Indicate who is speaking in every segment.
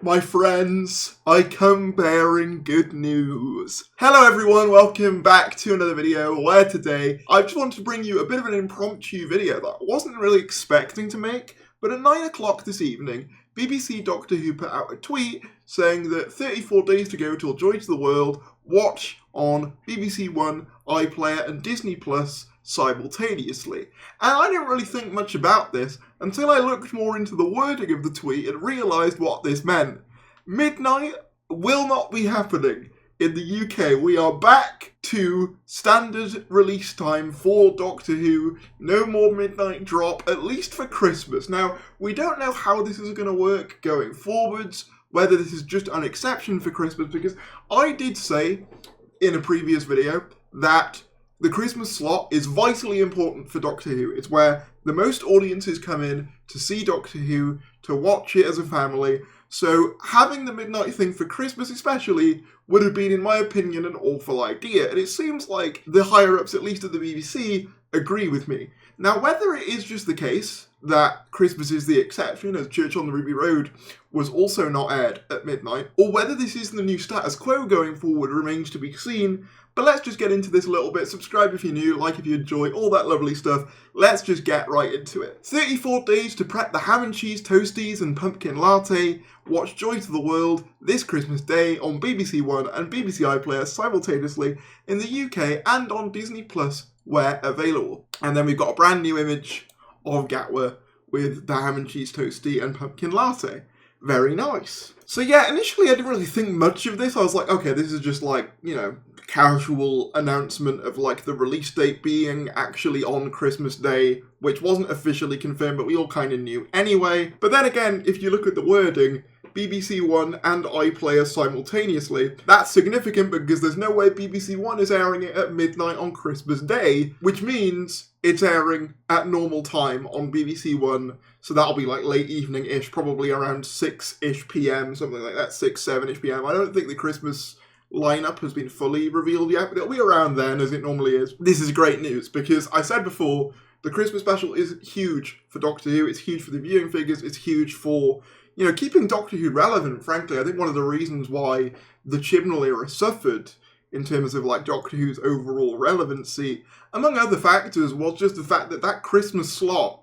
Speaker 1: my friends, I come bearing good news. Hello everyone, welcome back to another video where today I just wanted to bring you a bit of an impromptu video that I wasn't really expecting to make, but at 9 o'clock this evening, BBC Doctor Who put out a tweet saying that 34 days to go till Joy to the World, watch on BBC One, iPlayer and Disney Plus simultaneously. And I didn't really think much about this until I looked more into the wording of the tweet and realised what this meant. Midnight will not be happening in the UK. We are back to standard release time for Doctor Who. No more midnight drop, at least for Christmas. Now, we don't know how this is going to work going forwards, whether this is just an exception for Christmas, because I did say in a previous video that the Christmas slot is vitally important for Doctor Who. It's where the most audiences come in to see Doctor Who, to watch it as a family. So having the midnight thing for Christmas especially would have been, in my opinion, an awful idea. And it seems like the higher-ups, at least at the BBC, agree with me. Now, whether it is just the case that Christmas is the exception, as Church on the Ruby Road was also not aired at midnight, or whether this is the new status quo going forward remains to be seen. But let's just get into this a little bit. Subscribe if you're new, like if you enjoy, all that lovely stuff. Let's just get right into it. 34 days to prep the ham and cheese toasties and pumpkin latte. Watch Joy to the World this Christmas Day on BBC One and BBC iPlayer simultaneously in the UK and on Disney Plus where available. And then we've got a brand new image of Gatwa with the ham and cheese toasty and pumpkin latte. Very nice. So yeah, initially I didn't really think much of this. I was like, okay, this is just like, casual announcement of like the release date being actually on Christmas Day, which wasn't officially confirmed, but we all kind of knew anyway. But then again, if you look at the wording, BBC One and iPlayer simultaneously, that's significant because there's no way BBC One is airing it at midnight on Christmas Day, which means it's airing at normal time on BBC One, so that'll be like late evening-ish, probably around 6-ish PM, something like that, 6, 7-ish PM. I don't think the Christmas lineup has been fully revealed yet, but it'll be around then as it normally is. This is great news because I said before, the Christmas special is huge for Doctor Who, it's huge for the viewing figures, it's huge for keeping Doctor Who relevant, frankly. I think one of the reasons why the Chibnall era suffered in terms of like Doctor Who's overall relevancy, among other factors, was just the fact that that Christmas slot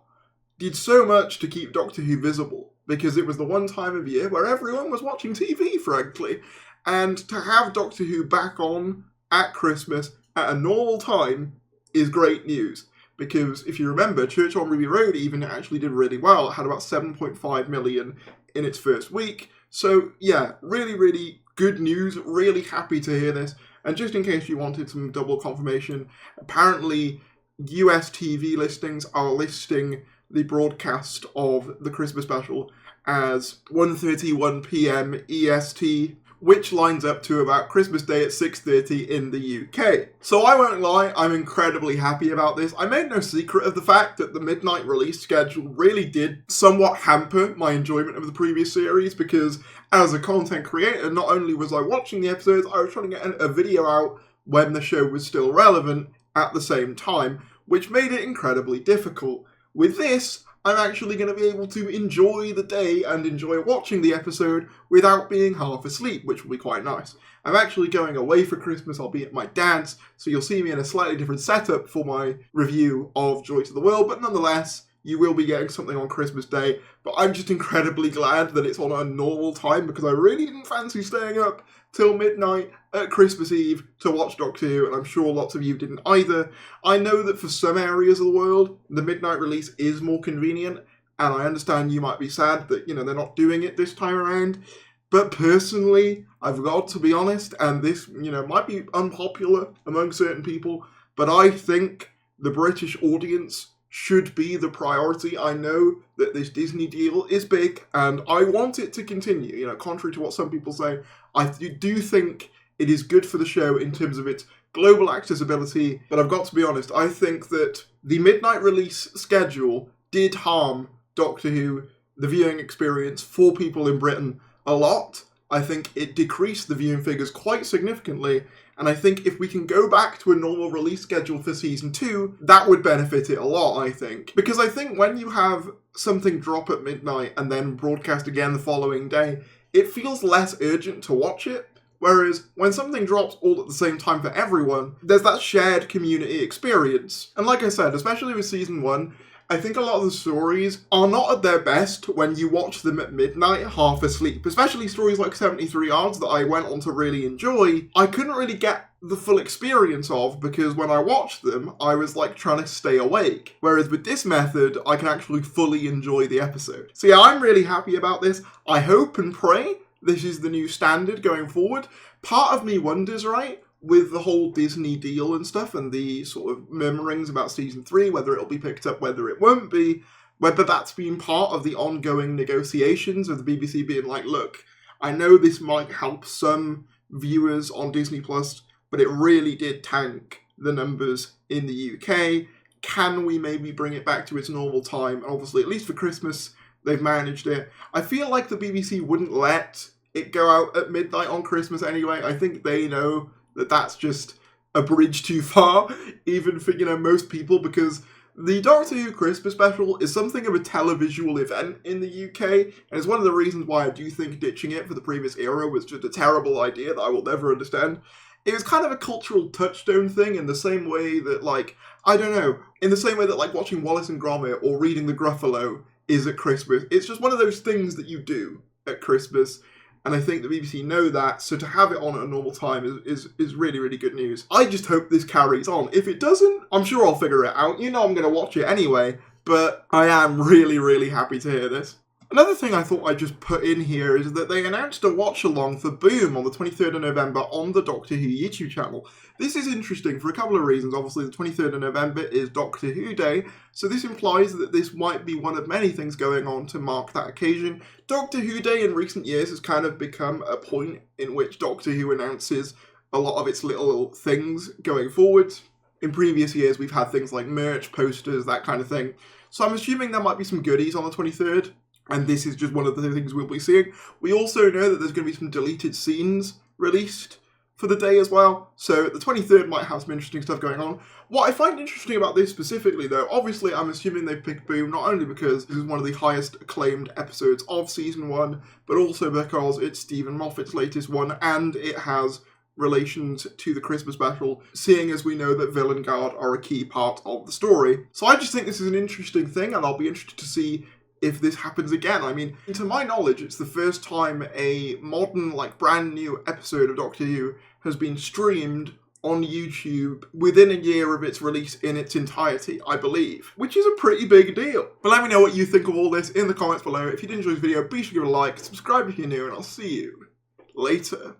Speaker 1: did so much to keep Doctor Who visible, because it was the one time of year where everyone was watching TV, frankly. And to have Doctor Who back on at Christmas at a normal time is great news. Because if you remember, Church on Ruby Road even actually did really well. It had about 7.5 million in its first week. So yeah, really, really good news. Really happy to hear this. And just in case you wanted some double confirmation, apparently US TV listings are listing the broadcast of the Christmas special as 1:31 PM EST, which lines up to about Christmas Day at 6:30 in the UK. So I won't lie, I'm incredibly happy about this. I made no secret of the fact that the midnight release schedule really did somewhat hamper my enjoyment of the previous series, because as a content creator, not only was I watching the episodes, I was trying to get a video out when the show was still relevant at the same time, which made it incredibly difficult. With this, I'm actually going to be able to enjoy the day and enjoy watching the episode without being half asleep, which will be quite nice. I'm actually going away for Christmas. I'll be at my dad's, so you'll see me in a slightly different setup for my review of Joy to the World, but nonetheless, you will be getting something on Christmas Day. But I'm just incredibly glad that it's on a normal time, because I really didn't fancy staying up till midnight at Christmas Eve to watch Doctor Who, and I'm sure lots of you didn't either. I know that for some areas of the world, the midnight release is more convenient, and I understand you might be sad that, they're not doing it this time around. But personally, I've got to be honest, and this, might be unpopular among certain people, but I think the British audience should be the priority. I know that this Disney deal is big, and I want it to continue. Contrary to what some people say, I do think it is good for the show in terms of its global accessibility, but I've got to be honest, I think that the midnight release schedule did harm Doctor Who, the viewing experience for people in Britain, a lot. I think it decreased the viewing figures quite significantly, and I think if we can go back to a normal release schedule for Season 2, that would benefit it a lot, I think. Because I think when you have something drop at midnight and then broadcast again the following day, it feels less urgent to watch it. Whereas when something drops all at the same time for everyone, there's that shared community experience. And like I said, especially with season 1, I think a lot of the stories are not at their best when you watch them at midnight, half asleep. Especially stories like 73 Yards that I went on to really enjoy, I couldn't really get the full experience of, because when I watched them, I was like trying to stay awake. Whereas with this method, I can actually fully enjoy the episode. So yeah, I'm really happy about this. I hope and pray this is the new standard going forward. Part of me wonders, right, with the whole Disney deal and stuff and the sort of murmurings about season 3, whether it'll be picked up, whether it won't be, whether that's been part of the ongoing negotiations of the BBC being like, look, I know this might help some viewers on Disney+, but it really did tank the numbers in the UK. Can we maybe bring it back to its normal time? And obviously, at least for Christmas, they've managed it. I feel like the BBC wouldn't let it go out at midnight on Christmas anyway. I think they know that that's just a bridge too far, even for, most people, because the Doctor Who Christmas special is something of a televisual event in the UK, and it's one of the reasons why I do think ditching it for the previous era was just a terrible idea that I will never understand. It was kind of a cultural touchstone thing in the same way that, in the same way that, watching Wallace and Gromit or reading The Gruffalo is at Christmas. It's just one of those things that you do at Christmas, and I think the BBC know that, so to have it on at a normal time is really, really good news. I just hope this carries on. If it doesn't, I'm sure I'll figure it out. I'm going to watch it anyway, but I am really, really happy to hear this. Another thing I thought I'd just put in here is that they announced a watch-along for Boom on the 23rd of November on the Doctor Who YouTube channel. This is interesting for a couple of reasons. Obviously, the 23rd of November is Doctor Who Day, so this implies that this might be one of many things going on to mark that occasion. Doctor Who Day in recent years has kind of become a point in which Doctor Who announces a lot of its little things going forward. In previous years, we've had things like merch, posters, that kind of thing. So I'm assuming there might be some goodies on the 23rd. And this is just one of the things we'll be seeing. We also know that there's going to be some deleted scenes released for the day as well. So the 23rd might have some interesting stuff going on. What I find interesting about this specifically, though, obviously I'm assuming they've picked Boom not only because this is one of the highest acclaimed episodes of season 1, but also because it's Stephen Moffat's latest one, and it has relations to the Christmas special, seeing as we know that Villain Guard are a key part of the story. So I just think this is an interesting thing, and I'll be interested to see if this happens again. I mean, to my knowledge, it's the first time a modern, brand new episode of Doctor Who has been streamed on YouTube within a year of its release in its entirety, I believe, which is a pretty big deal. But let me know what you think of all this in the comments below. If you did enjoy this video, be sure to give it a like, subscribe if you're new, and I'll see you later.